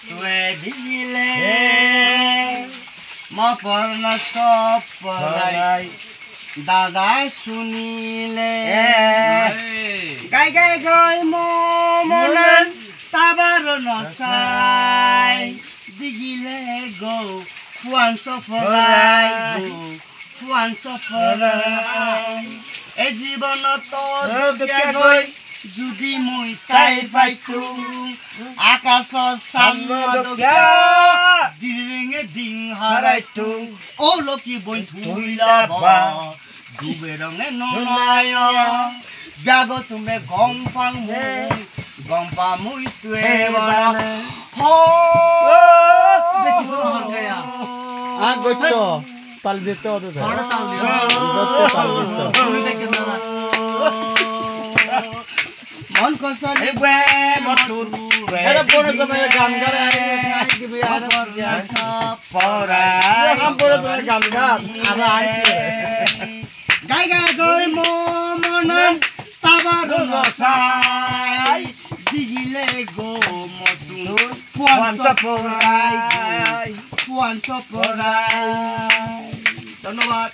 তুই দিলে মপর্ণ সব পরাই দাদা শুনিলে গাই গাই গই মনন তাবার নসাই দিগিলে গো ফুয়ান সফরাই গো ফুয়ান সফরাই এ জীবনত গই যদি মুই তাই পাইতো আকাশ সামদ দিঙে দিং হারাইতো ও লকি বই থুইলাব ডুবে রঙে ননায় ব্যাগ তুমি গম পামুই তুয়ে বলা হো দেখিছো হর গায়া আর গইতো তাল দিতে হবে বড় তাল দিও তুমি দেখে না মন কসলে বে মটুর এরা বড় জমে গান গায় দিবি আর পরা হাম বড় জমে গান গায় আর আইছে গাই গাই গই মনন তাবার নসাই দিগিলে গো মটুর ফুয়ান সপরাই ধন্যবাদ।